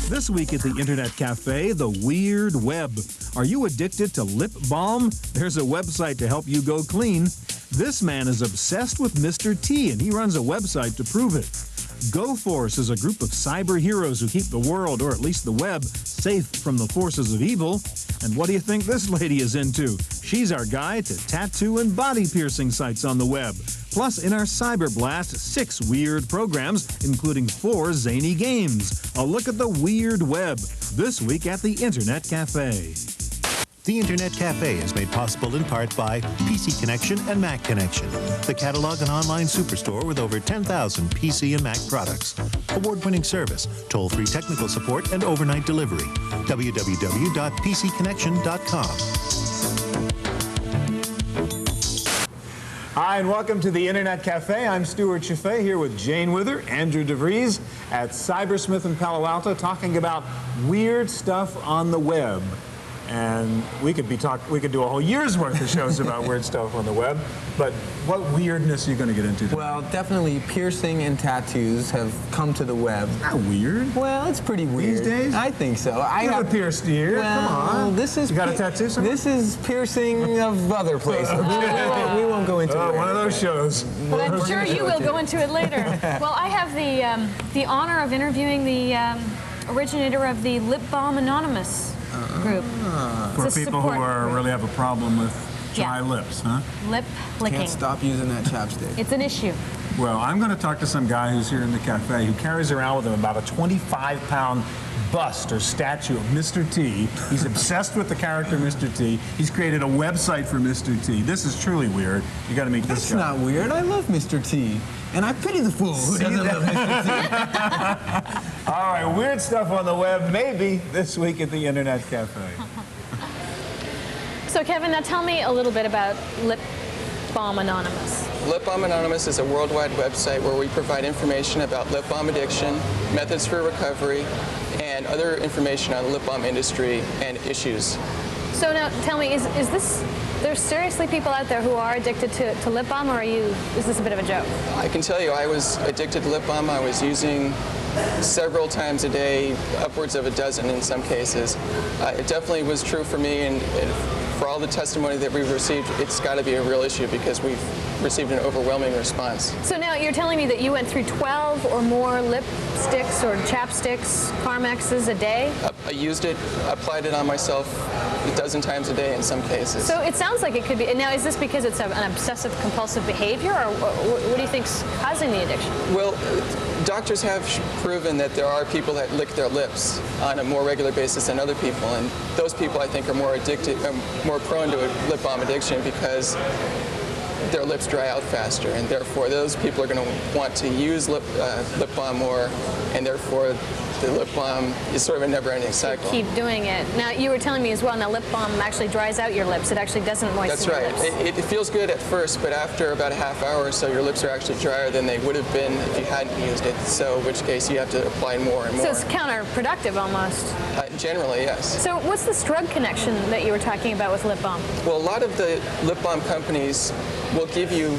This week at the Internet Cafe, the Weird Web. Are you addicted to lip balm? There's a website to help you go clean. This man is obsessed with Mr. T, and he runs a website to prove it. GoForce is a group of cyber heroes who keep the world, or at least the web, safe from the forces of evil. And what do you think this lady is into? She's our guide to tattoo and body piercing sites on the web. Plus, in our Cyber Blast, 6 weird programs, including 4 zany games. A look at the Weird Web, this week at the Internet Cafe. The Internet Cafe is made possible in part by PC Connection and Mac Connection, the catalog and online superstore with over 10,000 PC and Mac products. Award-winning service, toll-free technical support, and overnight delivery. www.pcconnection.com. Hi, and welcome to the Internet Cafe. I'm Stuart Chaffee here with Jane Wither, Andrew DeVries at Cybersmith in Palo Alto, talking about weird stuff on the web. And we could do a whole year's worth of shows about weird stuff on the web. But what weirdness are you going to get into today? Well, definitely piercing and tattoos have come to the web. Not weird. Well, it's pretty weird. These days? I think so. You have a pierced ear. Well, come on. This is you got a tattoo somewhere? This is piercing of other places. we won't go into it. One of those shows. But I'm sure you will go into it later. Well, I have the honor of interviewing the originator of the Lip Balm Anonymous group. For people who really have a problem with dry lips, huh? Lip licking. Can't stop using that chapstick. It's an issue. Well, I'm going to talk to some guy who's here in the cafe who carries around with him about a 25-pound bust or statue of Mr. T. He's obsessed with the character Mr. T. He's created a website for Mr. T. This is truly weird. You got to meet this guy. That's not weird. I love Mr. T. And I pity the fool who doesn't love Mr. T. All right, weird stuff on the web, maybe this week at the Internet Cafe. So, Kevin, now tell me a little bit about Lip Balm Anonymous. Lip Balm Anonymous is a worldwide website where we provide information about lip balm addiction, methods for recovery, and other information on the lip balm industry and issues. So now tell me, is there's seriously people out there who are addicted to lip balm, or is this a bit of a joke? I can tell you I was addicted to lip balm. I was using several times a day, upwards of a dozen in some cases. It definitely was true for me, and for all the testimony that we've received, it's got to be a real issue because we've received an overwhelming response. So now you're telling me that you went through 12 or more lipsticks or chapsticks, Carmexes a day? I used it, applied it on myself a dozen times a day in some cases. So it sounds like it could be. Now, is this because it's an obsessive compulsive behavior, or what do you think's causing the addiction? Well, doctors have proven that there are people that lick their lips on a more regular basis than other people, and those people I think are more addicted, more prone to a lip balm addiction because their lips dry out faster, and therefore those people are going to want to use lip balm more, and therefore the lip balm is sort of a never-ending cycle. Keep doing it. Now, you were telling me as well, now lip balm actually dries out your lips. It actually doesn't moisten your lips. That's right. It feels good at first, but after about a half hour or so, your lips are actually drier than they would have been if you hadn't used it, so in which case you have to apply more and more. So it's counterproductive almost. Generally, yes. So what's this drug connection that you were talking about with lip balm? Well, a lot of the lip balm companies will give you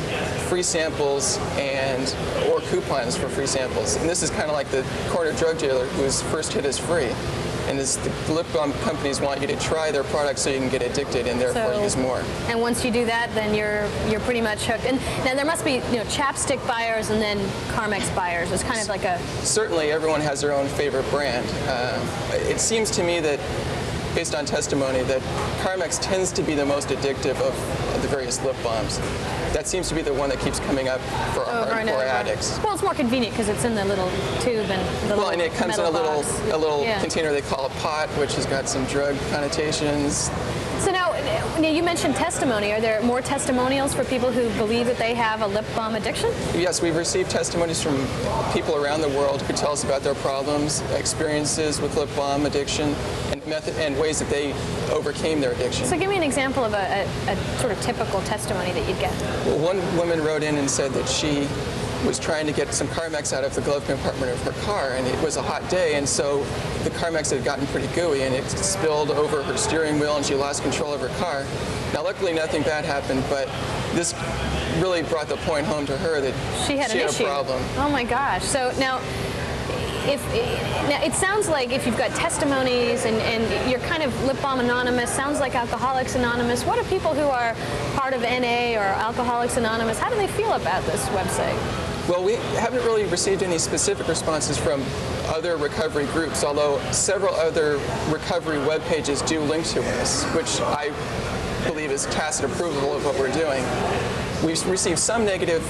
free samples or coupons for free samples. And this is kind of like the corner drug dealer whose first hit is free. And the lip balm companies want you to try their products so you can get addicted and therefore use more. And once you do that, then you're pretty much hooked. And now there must be chapstick buyers and then Carmex buyers. It's kind of like a... Certainly everyone has their own favorite brand. It seems to me that, based on testimony, that Carmex tends to be the most addictive of the various lip balms. That seems to be the one that keeps coming up for our hardcore addicts. Well, it's more convenient because it's in the little tube and the little and it comes in a little box. Container they call a pot, which has got some drug connotations. So now you mentioned testimony. Are there more testimonials for people who believe that they have a lip balm addiction? Yes, we've received testimonies from people around the world who tell us about their problems, experiences with lip balm addiction, and ways that they overcame their addiction. So give me an example of a sort of typical testimony that you'd get. Well, one woman wrote in and said that she was trying to get some Carmex out of the glove compartment of her car, and it was a hot day, and so the Carmex had gotten pretty gooey, and it spilled over her steering wheel, and she lost control of her car. Now, luckily, nothing bad happened, but this really brought the point home to her that she had a problem. Oh my gosh. So now, now it sounds like if you've got testimonies and you're kind of Lip Balm Anonymous, sounds like Alcoholics Anonymous. What do people who are part of NA or Alcoholics Anonymous, how do they feel about this website? Well, we haven't really received any specific responses from other recovery groups, although several other recovery web pages do link to us, which I believe is tacit approval of what we're doing. We've received some negative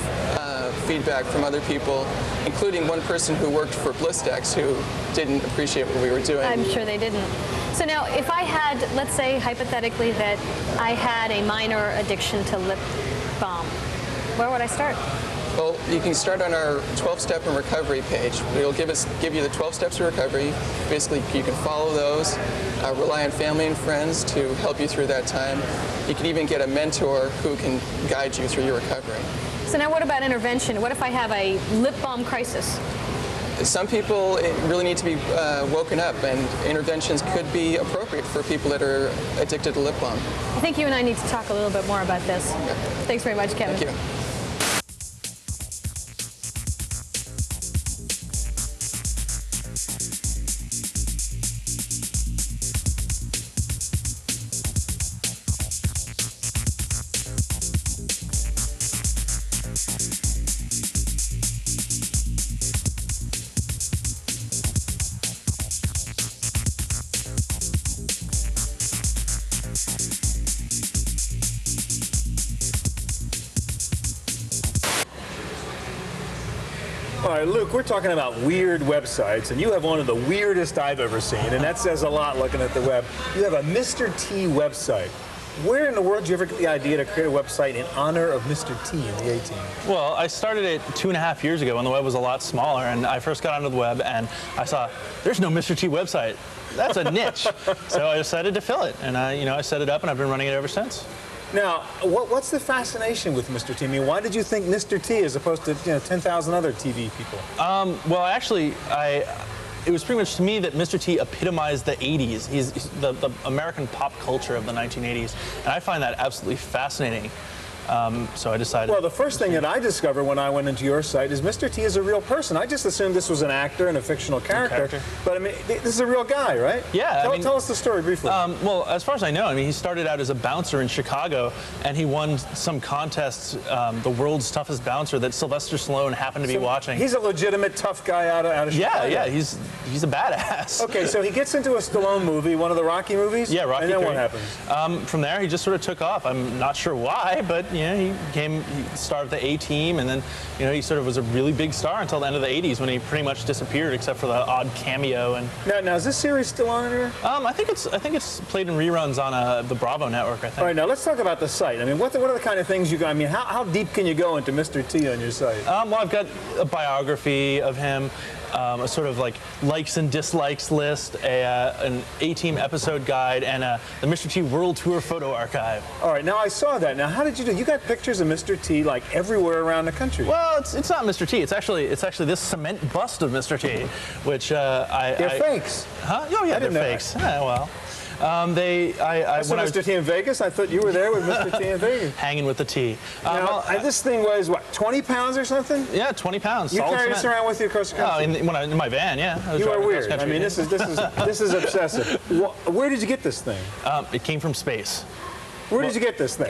feedback from other people, including one person who worked for Blistex who didn't appreciate what we were doing. I'm sure they didn't. So now, if I had, let's say hypothetically that I had a minor addiction to lip balm, where would I start? Well, you can start on our 12-step in recovery page. It'll give you the 12 steps of recovery. Basically, you can follow those, rely on family and friends to help you through that time. You can even get a mentor who can guide you through your recovery. So now what about intervention? What if I have a lip balm crisis? Some people really need to be woken up, and interventions could be appropriate for people that are addicted to lip balm. I think you and I need to talk a little bit more about this. Okay. Thanks very much, Kevin. Thank you. All right, Luke, we're talking about weird websites, and you have one of the weirdest I've ever seen, and that says a lot looking at the web. You have a Mr. T website. Where in the world did you ever get the idea to create a website in honor of Mr. T in the A-Team? Well, I started it 2.5 years ago when the web was a lot smaller, and I first got onto the web and I saw there's no Mr. T website. That's a niche. So I decided to fill it, and I set it up, and I've been running it ever since. Now, what's the fascination with Mr. T? I mean, why did you think Mr. T as opposed to 10,000 other TV people? Well, actually, it was pretty much to me that Mr. T epitomized the 80s. He's the American pop culture of the 1980s, and I find that absolutely fascinating. So I decided... Well, the first thing that I discovered when I went into your site is Mr. T is a real person. I just assumed this was an actor and a fictional character. But, I mean, this is a real guy, right? Yeah. Tell us the story briefly. Well, as far as I know, I mean, he started out as a bouncer in Chicago, and he won some contest, the world's toughest bouncer, that Sylvester Stallone happened to be watching. He's a legitimate tough guy out of Chicago. Yeah, he's a badass. Okay, so he gets into a Stallone movie, one of the Rocky movies? Yeah, Rocky And then III. what happens? From there, he just sort of took off. I'm not sure why, but he became star of the A-Team, and then he sort of was a really big star until the end of the 80s when he pretty much disappeared, except for the odd cameo. And now is this series still on air? I think it's played in reruns on the Bravo network, I think. All right, now let's talk about the site. I mean, what are the kind of things you got? I mean, how deep can you go into Mr. T on your site? Well, I've got a biography of him, a sort of like likes and dislikes list, an A-Team episode guide, and the Mr. T World Tour photo archive. All right, now I saw that. Now, how did you do? You got pictures of Mr. T like everywhere around the country. Well, it's not Mr. T. It's actually this cement bust of Mr. T, which They're fakes. Huh? Oh yeah, they're fakes. Yeah, well. I saw Mr. T in Vegas. I thought you were there with Mr. T in Vegas. Hanging with the T. Now, this thing weighs what, 20 pounds or something? Yeah, 20 pounds. You carry this around with you across the country? Oh, in my van, yeah. You are weird. I mean, this is obsessive. Where did you get this thing? It came from space. Where did you get this thing?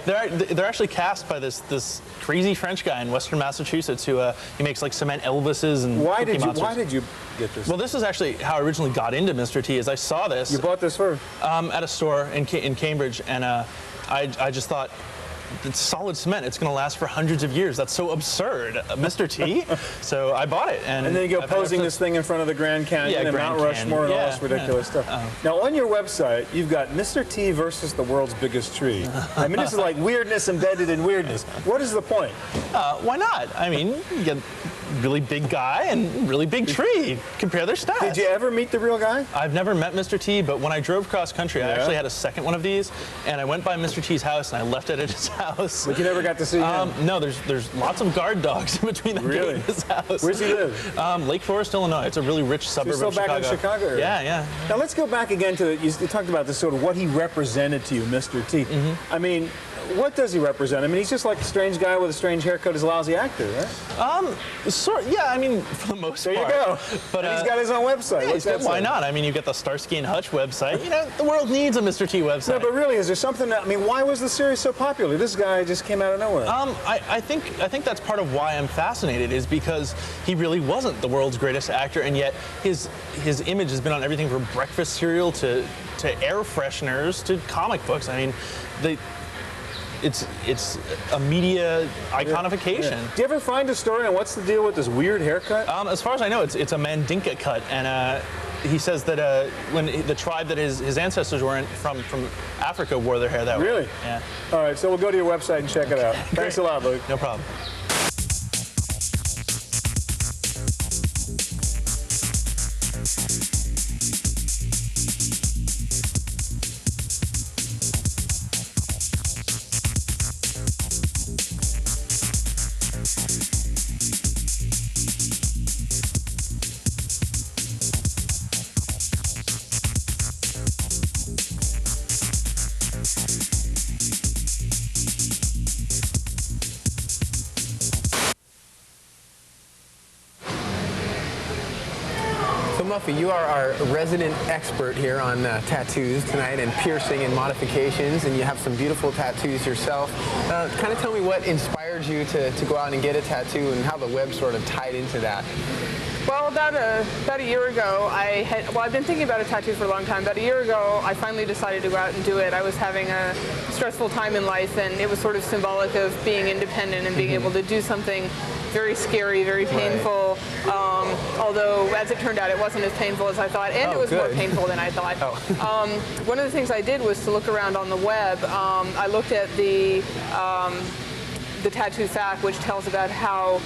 They're actually cast by this crazy French guy in Western Massachusetts who he makes like cement Elvises and Why did monsters. you get this? Well, this is actually how I originally got into Mr. T. Is I saw this. You bought this for? At a store in Cambridge, and I just thought, it's solid cement. It's going to last for hundreds of years. That's so absurd, Mr. T. So I bought it, and then you go posing this thing in front of the Grand Canyon and Mount Rushmore and all this ridiculous stuff. Now on your website, you've got Mr. T versus the world's biggest tree. I mean, this is like weirdness embedded in weirdness. What is the point? Why not? I mean, you get really big guy and really big tree. Compare their stats. Did you ever meet the real guy? I've never met Mr. T, but when I drove cross country, I actually had a second one of these, and I went by Mr. T's house and I left it at his house. But you never got to see him? No, there's lots of guard dogs in between the gate and his house. Where's he live? Lake Forest, Illinois. It's a really rich suburb of Chicago. Still back in Chicago area? Yeah. Now let's go back again to, you talked about this sort of what he represented to you, Mr. T. I mean, what does he represent? I mean, he's just like a strange guy with a strange haircut who's a lousy actor, right? Yeah, I mean, for the most There part. you go. But and he's got his own website. Yeah, What's that why say? not? I mean, you get the Starsky and Hutch website. You know, the world needs a Mr. T website. No, but really, is there something that, I mean, why was the series so popular? This guy just came out of nowhere. I think that's part of why I'm fascinated, is because he really wasn't the world's greatest actor, and yet his image has been on everything from breakfast cereal to air fresheners to comic books. I mean, it's a media iconification. Yeah. Do you ever find a story on what's the deal with this weird haircut? As far as I know, it's a Mandinka cut, and he says that when the tribe that his ancestors were from Africa wore their hair that way. Really? Yeah. All right, so we'll go to your website and check it out. Thanks a lot, Luke. No problem. So Muffy, you are our resident expert here on tattoos tonight and piercing and modifications, and you have some beautiful tattoos yourself. Kind of tell me what inspired you to go out and get a tattoo and how the web sort of tied into that. Well, about a year ago, I've been thinking about a tattoo for a long time. About a year ago, I finally decided to go out and do it. I was having a stressful time in life, and it was sort of symbolic of being independent and being able to do something very scary, very painful. Although, as it turned out, it wasn't as painful as I thought, and it was more painful than I thought. One of the things I did was to look around on the web. I looked at the Tattoo Fact, which tells about how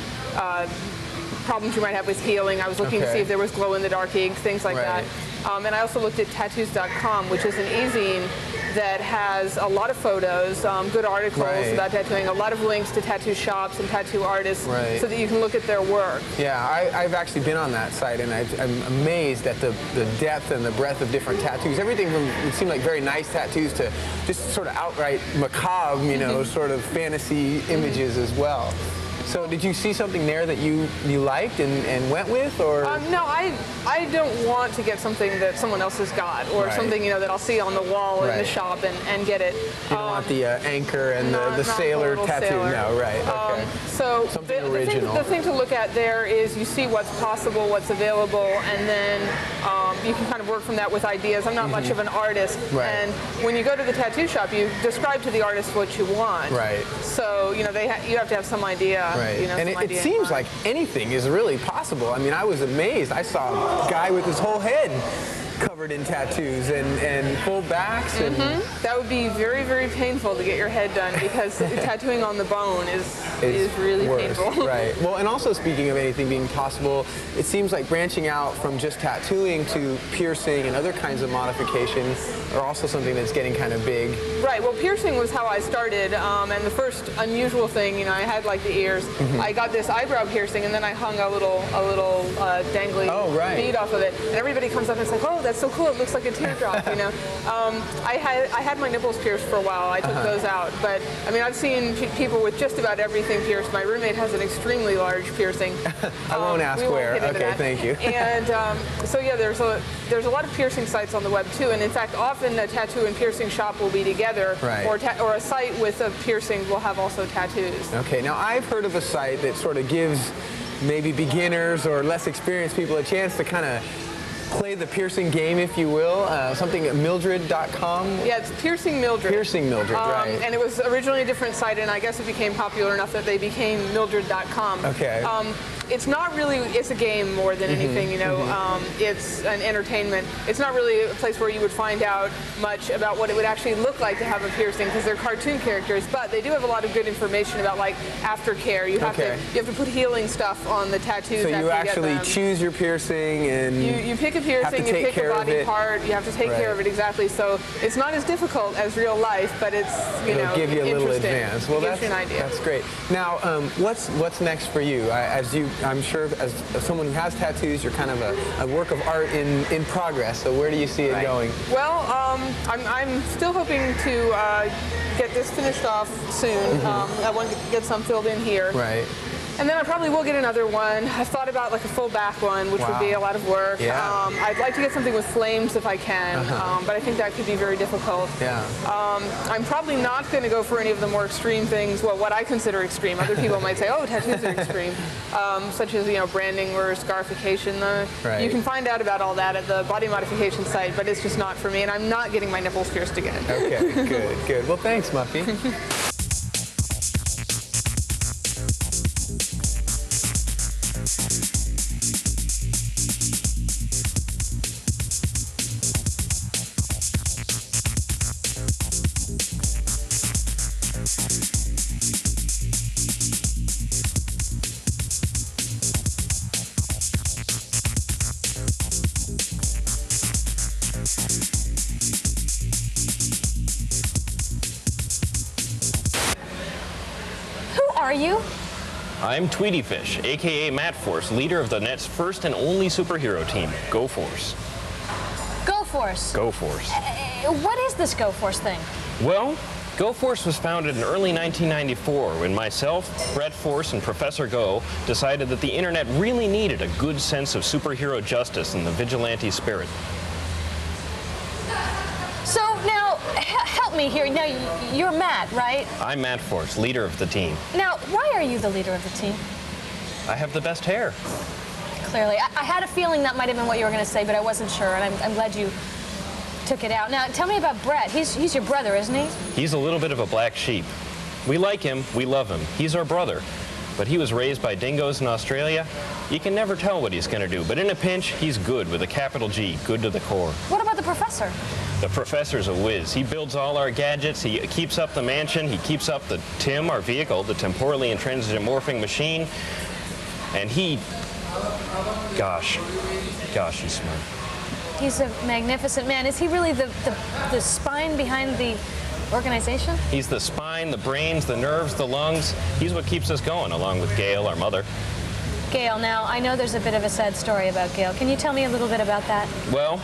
problems you might have with healing. I was looking to see if there was glow-in-the-dark ink, things like that. And I also looked at tattoos.com, which is an e-zine that has a lot of photos, good articles about tattooing, a lot of links to tattoo shops and tattoo artists so that you can look at their work. Yeah, I've actually been on that site, and I'm amazed at the depth and the breadth of different tattoos. Everything from it seemed like very nice tattoos to just sort of outright macabre, you know, sort of fantasy images as well. So did you see something there that you liked and went with, or? No, I don't want to get something that someone else has got, or something, you know, that I'll see on the wall in the shop and get it. You don't want the anchor and the sailor tattoo? Sailor. No, right, okay. So something original. The thing to look at there is you see what's possible, what's available, and then you can kind of work from that with ideas. I'm not much of an artist, and when you go to the tattoo shop, you describe to the artist what you want. Right. So, you know, you have to have some idea. Right. You know, and it seems like anything is really possible. I mean, I was amazed. I saw a guy with his whole head covered in tattoos and full backs. And that would be very, very painful to get your head done, because tattooing on the bone is really painful. Right. Well, and also speaking of anything being possible, it seems like branching out from just tattooing to piercing and other kinds of modifications are also something that's getting kind of big. Right. Well, piercing was how I started, and the first unusual thing, you know, I had like the ears. I got this eyebrow piercing, and then I hung a little dangly bead off of it, and everybody comes up and it's like, oh, that's so cool! It looks like a teardrop, you know. I had my nipples pierced for a while. I took those out, but I mean, I've seen people with just about everything pierced. My roommate has an extremely large piercing. I won't ask where. Okay, thank you. And so yeah, there's a lot of piercing sites on the web too, and in fact, often a tattoo and piercing shop will be together, or a site with a piercing will have also tattoos. Okay, now I've heard of a site that sort of gives maybe beginners or less experienced people a chance to kind of play the piercing game, if you will, something at Mildred.com? Yeah, it's Piercing Mildred. Piercing Mildred, right. And it was originally a different site, and I guess it became popular enough that they became Mildred.com. Okay. It's not really, it's a game more than anything, you know. It's an entertainment. It's not really a place where you would find out much about what it would actually look like to have a piercing, because they're cartoon characters, but they do have a lot of good information about, like, aftercare. You have to put healing stuff on the tattoos. So you actually choose your piercing, and you pick a piercing, you pick a body part, you have to take care of it, exactly. So it's not as difficult as real life, but it's, you know, give you a little advance. Well, gives you an idea. That's great. Now, what's next for you? As you I'm sure as someone who has tattoos, you're kind of a work of art in progress. So where do you see it going? Well, I'm still hoping to get this finished off soon. I want to get some filled in here. Right. And then I probably will get another one. I've thought about like a full back one, which would be a lot of work. Yeah. I'd like to get something with flames if I can, but I think that could be very difficult. Yeah. I'm probably not going to go for any of the more extreme things, well, what I consider extreme. Other people might say, oh, tattoos are extreme, such as, branding or scarification. Right. You can find out about all that at the body modification site, but it's just not for me, and I'm not getting my nipples pierced again. Okay, good. Well, thanks, Muffy. Are you? I'm Tweety Fish, aka Matt Force, leader of the net's first and only superhero team, GoForce. GoForce. GoForce. What is this GoForce thing? Well, GoForce was founded in early 1994 when myself, Brett Force, and Professor Go decided that the internet really needed a good sense of superhero justice and the vigilante spirit. So now, help me here. Now, you're Matt, right? I'm Matt Force, leader of the team. Now, why are you the leader of the team? I have the best hair. Clearly. I had a feeling that might have been what you were going to say, but I wasn't sure, and I'm glad you took it out. Now, tell me about Brett. He's your brother, isn't he? He's a little bit of a black sheep. We like him, we love him. He's our brother. But he was raised by dingoes in Australia. You can never tell what he's going to do, but in a pinch, he's good with a capital G, good to the core. What about the professor? The professor's a whiz. He builds all our gadgets, he keeps up the mansion, he keeps up the TIM, our vehicle, the temporally intransigent morphing machine, and he, gosh, he's smart. He's a magnificent man. Is he really the spine behind the organization? He's the spine, the brains, the nerves, the lungs. He's what keeps us going, along with Gail, our mother. Gail, now, I know there's a bit of a sad story about Gail. Can you tell me a little bit about that? Well,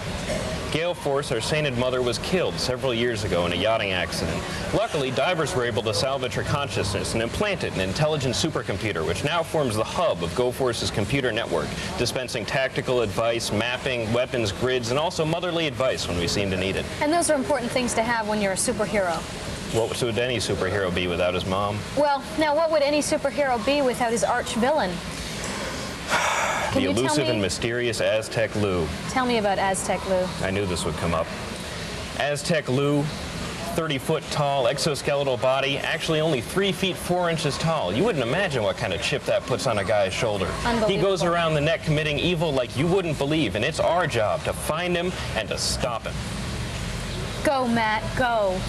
Gail Force, our sainted mother, was killed several years ago in a yachting accident. Luckily, divers were able to salvage her consciousness and implant it in an intelligent supercomputer, which now forms the hub of GoForce's computer network, dispensing tactical advice, mapping, weapons, grids, and also motherly advice when we seem to need it. And those are important things to have when you're a superhero. What would any superhero be without his mom? Well, now what would any superhero be without his arch villain? The elusive and mysterious Aztec Lou. Tell me about Aztec Lou. I knew this would come up. Aztec Lou, 30-foot tall, exoskeletal body, actually only 3 feet 4 inches tall. You wouldn't imagine what kind of chip that puts on a guy's shoulder. He goes around the net committing evil like you wouldn't believe, and it's our job to find him and to stop him. Go, Matt, go.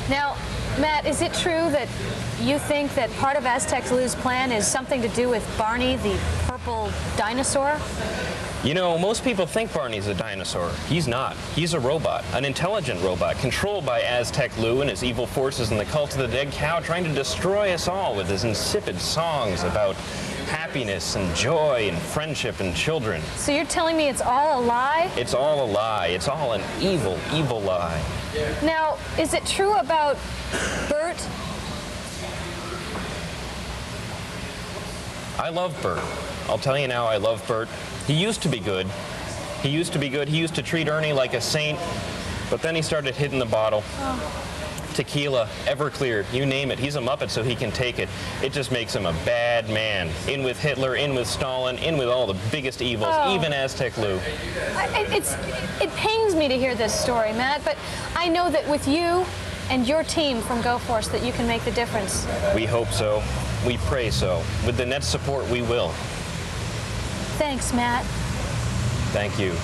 Now, Matt, is it true that you think that part of Aztec Lou's plan is something to do with Barney, the purple dinosaur? You know, most people think Barney's a dinosaur. He's not. He's a robot, an intelligent robot, controlled by Aztec Lou and his evil forces in the cult of the dead cow, trying to destroy us all with his insipid songs about happiness and joy and friendship and children. So you're telling me it's all a lie? It's all a lie. It's all an evil, evil lie. Now, is it true about Bert? I love Bert. I'll tell you now, I love Bert. He used to be good. He used to be good. He used to treat Ernie like a saint, but then he started hitting the bottle. Oh. Tequila, Everclear, you name it. He's a Muppet, so he can take it. It just makes him a bad man. In with Hitler, in with Stalin, in with all the biggest evils, even Aztec Lou. It pains me to hear this story, Matt, but I know that with you and your team from GoForce that you can make the difference. We hope so. We pray so. With the net's support, we will. Thanks, Matt. Thank you.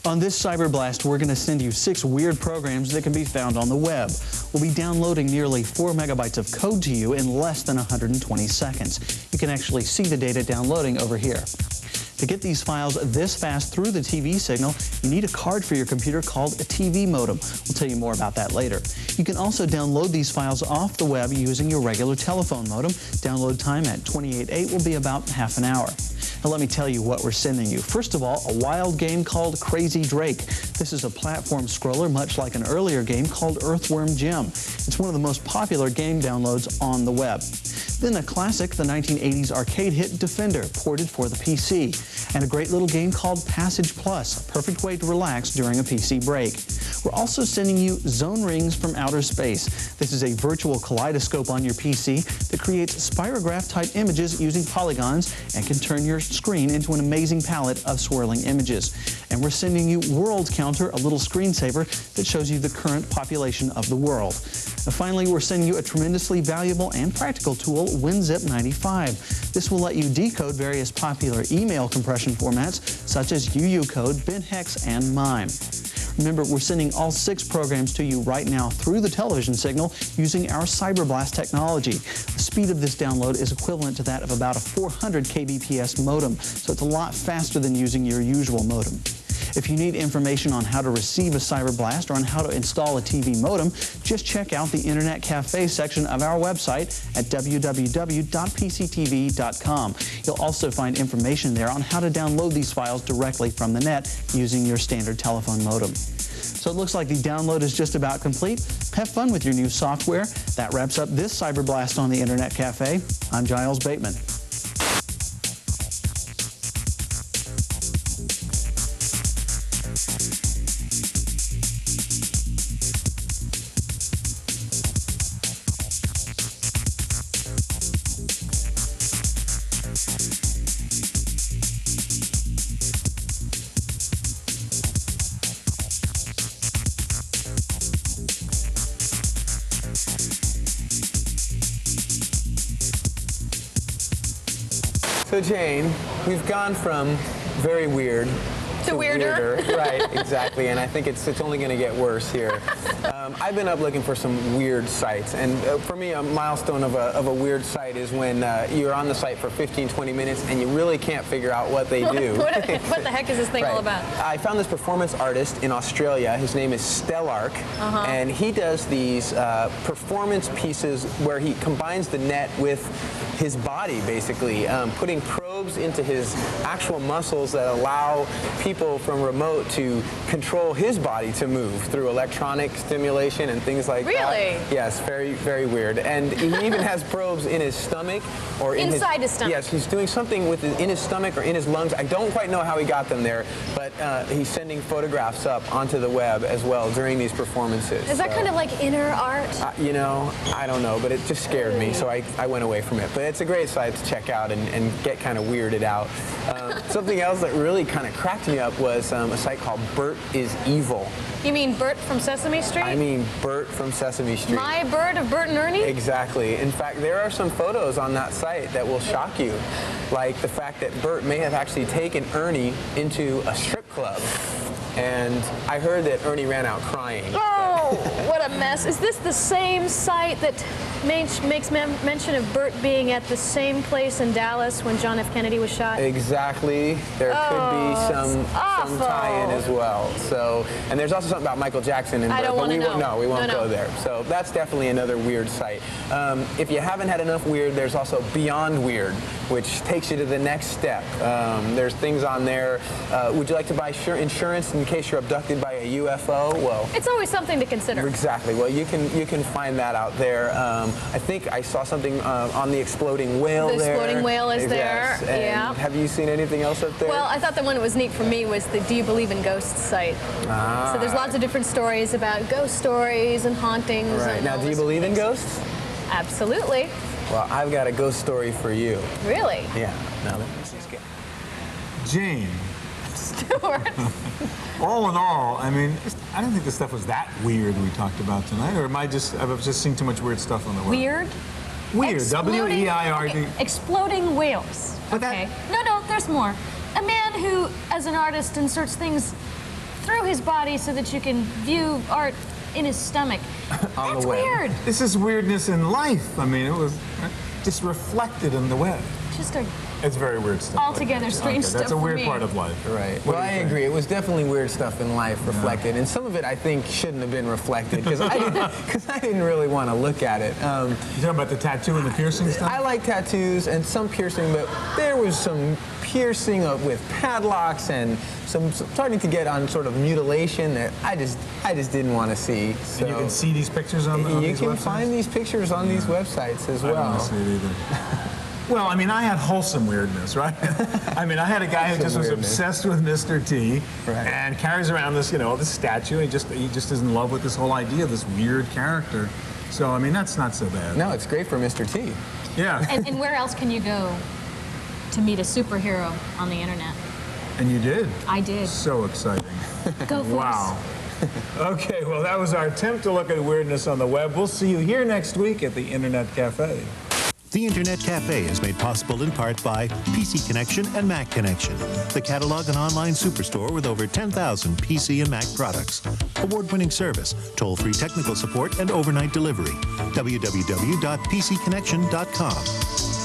On this Cyber Blast, we're going to send you 6 weird programs that can be found on the web. We'll be downloading nearly 4 megabytes of code to you in less than 120 seconds. You can actually see the data downloading over here. To get these files this fast through the TV signal, you need a card for your computer called a TV modem. We'll tell you more about that later. You can also download these files off the web using your regular telephone modem. Download time at 28.8 will be about half an hour. Now let me tell you what we're sending you. First of all, a wild game called Crazy Drake. This is a platform scroller much like an earlier game called Earthworm Jim. It's one of the most popular game downloads on the web. Then a classic, the 1980s arcade hit Defender, ported for the PC. And a great little game called Passage Plus, a perfect way to relax during a PC break. We're also sending you Zone Rings from Outer Space. This is a virtual kaleidoscope on your PC that creates spirograph-type images using polygons and can turn your screen into an amazing palette of swirling images. And we're sending you World Counter, a little screensaver that shows you the current population of the world. And finally, we're sending you a tremendously valuable and practical tool, WinZip 95. This will let you decode various popular email compression formats such as UUCode, BinHex, and MIME. Remember, we're sending all 6 programs to you right now through the television signal using our Cyberblast technology. The speed of this download is equivalent to that of about a 400 kbps modem, so it's a lot faster than using your usual modem. If you need information on how to receive a Cyberblast or on how to install a TV modem, just check out the Internet Cafe section of our website at www.pctv.com. You'll also find information there on how to download these files directly from the net using your standard telephone modem. So it looks like the download is just about complete. Have fun with your new software. That wraps up this Cyberblast on the Internet Cafe. I'm Giles Bateman. So Jane, we've gone from very weird to weirder. Right, exactly, and I think it's only going to get worse here. I've been up looking for some weird sites, and for me, a milestone of a weird site is when you're on the site for 15, 20 minutes and you really can't figure out what they do. what the heck is this thing all about? I found this performance artist in Australia. His name is Stellark, and he does these performance pieces where he combines the net with his body, basically, putting probes into his actual muscles that allow people from remote to control his body to move through electronic stimulation and things like that. Really? Yes, very, very weird. And he even has probes in his stomach or in inside his stomach. Yes, he's doing something in his stomach or in his lungs. I don't quite know how he got them there, but he's sending photographs up onto the web as well during these performances. Is that kind of like inner art? You know, I don't know, but it just scared me, so I went away from it. But it's a great site to check out and get kind of weirded out. Something else that really kind of cracked me up was a site called Bert is Evil. You mean Bert from Sesame Street? I mean Bert from Sesame Street. My Bert of Bert and Ernie? Exactly. In fact, there are some photos on that site that will shock you, like the fact that Bert may have actually taken Ernie into a strip club. And I heard that Ernie ran out crying. Oh, what a mess. Is this the same site that makes mention of Bert being at the same place in Dallas when John F. Kennedy was shot? Exactly. There could be some tie-in as well. So, and there's also something about Michael Jackson and Bert. I don't want to know. No, we won't go there. So that's definitely another weird site. If you haven't had enough weird, there's also Beyond Weird, which takes you to the next step. There's things on there. Would you like to buy insurance in case you're abducted by a UFO? Well, it's always something to consider. Exactly. Well, you can find that out there. I think I saw something on the exploding whale there. The exploding whale is there. And yeah. Have you seen anything else up there? Well, I thought the one that was neat for me was the Do You Believe in Ghosts site. So there's lots of different stories about ghost stories and hauntings. Right. And now, do you believe in ghosts? Absolutely. Well, I've got a ghost story for you. Really? Yeah. Now, this is good. Jane. Stuart. All in all, I mean, I don't think the stuff was that weird we talked about tonight, or I've just seen too much weird stuff on the web. Weird? Weird. W-E-I-R-D. Okay. Exploding whales. Okay. No, there's more. A man who, as an artist, inserts things through his body so that you can view art in his stomach. That's weird. This is weirdness in life. I mean, it was just reflected in the web. Just a It's very weird stuff. Altogether strange stuff That's a for weird me. part of life. Right. What Well, do I you think? agree. It was definitely weird stuff in life reflected, and some of it I think shouldn't have been reflected because I didn't really want to look at it. You talking about the tattoo and the piercing stuff? I like tattoos and some piercing, but there was some piercing with padlocks and some starting to get on sort of mutilation that I just didn't want to see. So And you can see these pictures on you these can websites? find these pictures on these websites as I don't well. want to see it either. Well, I mean, I had wholesome weirdness, right? I mean, I had a guy who just was Wholesome weirdness. obsessed with Mr. T Right. and carries around this, this statue. He just is in love with this whole idea of this weird character. So, I mean, that's not so bad. No, it's great for Mr. T. Yeah. And where else can you go to meet a superhero on the internet? And you did. I did. So exciting. Go for Wow. Okay, well, that was our attempt to look at weirdness on the web. We'll see you here next week at the Internet Cafe. The Internet Cafe is made possible in part by PC Connection and Mac Connection, the catalog and online superstore with over 10,000 PC and Mac products. Award-winning service, toll-free technical support, and overnight delivery. www.pcconnection.com.